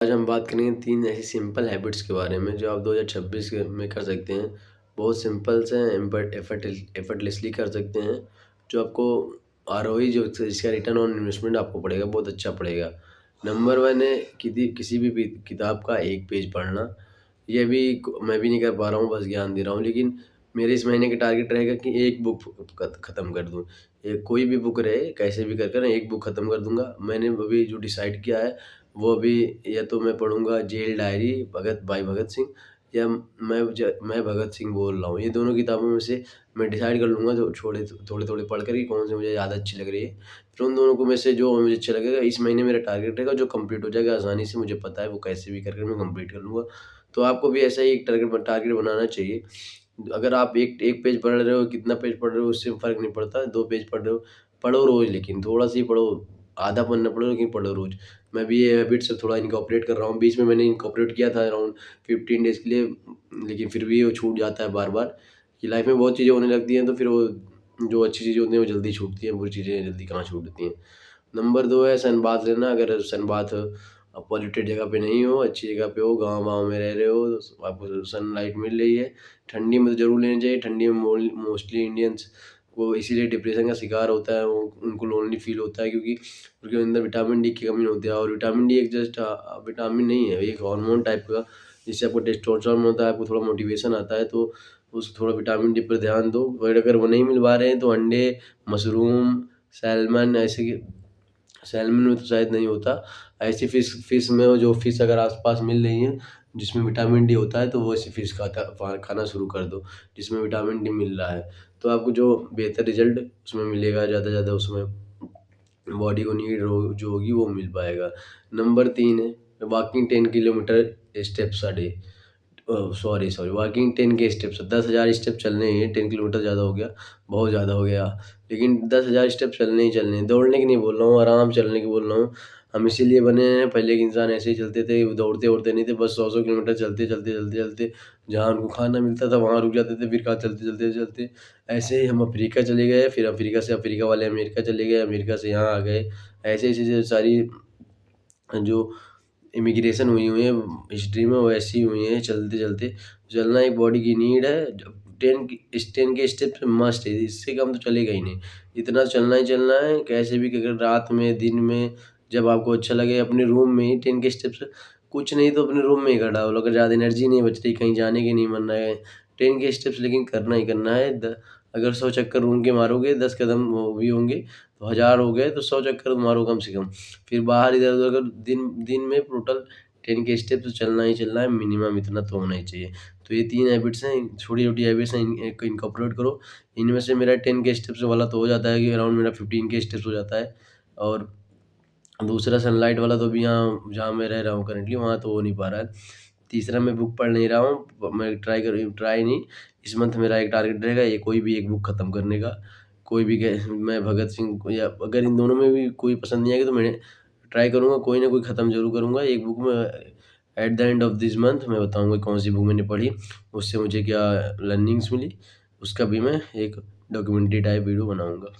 आज हम बात करेंगे 3 ऐसी सिंपल हैबिट्स के बारे में जो आप 2026 के में कर सकते हैं। बहुत सिंपल से हैं बट एफर्टलेसली कर सकते हैं, जो आपको आरओई जो जिसका रिटर्न ऑन इन्वेस्टमेंट आपको पड़ेगा, बहुत अच्छा पड़ेगा। नंबर 1 है किसी भी किताब का एक पेज पढ़ना। ये भी मैं भी नहीं कर पा रहा हूँ, बस ज्ञान दे रहा हूँ, लेकिन मेरे इस महीने का टारगेट रहेगा कि एक बुक ख़त्म कर दूँ। कोई भी बुक रहे, कैसे भी कर कर एक बुक ख़त्म कर दूँगा। मैंने अभी जो डिसाइड किया है वो अभी, या तो मैं पढ़ूँगा जेल डायरी भगत सिंह, या मैं भगत सिंह बोल रहा हूँ। ये दोनों किताबों में से मैं डिसाइड कर लूँगा, जो थोड़े-थोड़े पढ़ कर कि कौन सी मुझे ज़्यादा अच्छी लग रही है। फिर उन दोनों को में से जो मुझे अच्छा लगेगा, इस महीने मेरा टारगेट रहेगा, जो कंप्लीट हो जाएगा आसानी से, मुझे पता है वो कैसे भी कर मैं कंप्लीट कर लूँगा। तो आपको भी ऐसा ही एक टारगेट बनाना चाहिए। अगर आप एक एक पेज पढ़ रहे हो, कितना पेज पढ़ रहे हो, उससे फ़र्क नहीं पड़ता। 2 पेज पढ़ रहे हो, पढ़ो रोज़, लेकिन थोड़ा-सा ही पढ़ो, आधा पन्ना पढ़ो लेकिन पढ़ो रोज़। मैं भी ये हैबिट से थोड़ा इनकॉर्पोरेट कर रहा हूँ। बीच में मैंने इनकॉर्पोरेट किया था अराउंड 15 डेज़ के लिए, लेकिन फिर भी वो छूट जाता है बार-बार, कि लाइफ़ में बहुत चीज़ें होने लगती हैं, तो फिर वो जो अच्छी चीज़ें होती हैं वो जल्दी छूटती हैं, बुरी चीज़ें जल्दी कहाँ छूटती हैं। नंबर 2 है सन बाथ लेना। अगर सन बाथ पॉल्यूटेड जगह पे नहीं हो, अच्छी जगह पे हो, गाँव-वाँव में रह रहे हो, तो आपको सनलाइट मिल रही है। ठंडी में तो ज़रूर लेनी चाहिए। ठंडी में मोस्टली इंडियंस को इसीलिए डिप्रेशन का शिकार होता है, वो उनको लोनली फ़ील होता है, क्योंकि उनके अंदर विटामिन डी की कमी होती है। और विटामिन डी एक जस्ट विटामिन नहीं है, एक हार्मोन टाइप का, जिससे आपको टेस्टोस्टेरोन होता है, आपको थोड़ा मोटिवेशन आता है, तो उस थोड़ा विटामिन डी पर ध्यान दो। और अगर वो नहीं मिल पा रहे हैं तो अंडे, मशरूम, सैल्मन, ऐसे कि सैल्मन में तो शायद नहीं होता। ऐसी फ़िश में, जो फ़िश अगर आस-पास मिल रही हैं, जिसमें विटामिन डी होता है, तो वो ऐसी फ़िश खाना शुरू कर दो, जिसमें विटामिन डी मिल रहा है। तो आपको जो बेहतर रिज़ल्ट उसमें मिलेगा, ज़्यादा से ज़्यादा उसमें बॉडी को नीड जो होगी वो मिल पाएगा। नंबर 3 है walking 10 kilometre steps a day. Sorry walking 10 के स्टेप्स, 10,000 स्टेप चलने हैं। 10 किलोमीटर ज़्यादा हो गया, बहुत ज़्यादा हो गया, लेकिन 10,000 स्टेप चलने ही चलने हैं। दौड़ने की नहीं बोल रहा हूँ, आराम चलने की बोल रहा हूँ। हम इसीलिए बने हैं, पहले के इंसान ऐसे ही चलते थे, दौड़ते-वौड़ते नहीं थे, बस 100-100 किलोमीटर चलते, जहाँ उनको खाना मिलता था वहाँ रुक जाते थे, फिर कहाँ चलते। ऐसे ही हम अफ्रीका चले गए, फिर अफ्रीका वाले अमेरिका चले गए, अमेरिका से यहाँ आ गए। ऐसे-ऐसे सारी जो इमिग्रेशन हुई है हिस्ट्री में, वो ऐसी हुई है, चलते-चलते। चलना एक बॉडी की नीड है। जब 10 के स्टेप्स मस्ट है, इससे कम तो चलेगा ही नहीं। इतना चलना ही चलना है, कैसे भी, अगर रात में, दिन में, जब आपको अच्छा लगे। अपने रूम में ही 10 के स्टेप्स, कुछ नहीं तो अपने रूम में ही खड़ा हो लो, अगर ज़्यादा एनर्जी नहीं बच रही, कहीं जाने की नहीं मन है, 10 के स्टेप्स लेकिन करना ही करना है। अगर 100 चक्कर रूम के मारोगे, 10 कदम वो भी होंगे, तो 1000 हो गए, तो 100 चक्कर मारो कम से कम। फिर बाहर इधर-उधर, अगर दिन दिन में टोटल 10 के स्टेप्स चलना ही चलना है, मिनिमम इतना तो होना ही चाहिए। तो ये 3 हैबिट्स हैं, छोटी-छोटी हैबिट्स हैं, इनको इनकॉर्पोरेट करो। इनमें से मेरा 10 के स्टेप्स वाला तो हो जाता है, कि अराउंड मेरा 15 के स्टेप्स हो जाता है। और दूसरा सनलाइट वाला तो अभी यहाँ जहाँ मैं रह रहा हूँ करंटली, वहाँ तो हो नहीं पा रहा है। तीसरा मैं बुक पढ़ नहीं रहा हूँ, मैं ट्राई नहीं, इस मंथ मेरा एक टारगेट रहेगा, ये कोई भी एक बुक खत्म करने का। कोई भी मैं भगत सिंह को, या अगर इन दोनों में भी कोई पसंद नहीं आएगी, तो मैं ट्राई करूँगा, कोई ना कोई खत्म ज़रूर करूँगा। एक बुक में at the end of this month मैं बताऊँगा कौन सी बुक मैंने पढ़ी, उससे मुझे क्या लर्निंग्स मिली, उसका भी मैं एक डॉक्यूमेंट्री टाइप वीडियो बनाऊँगा।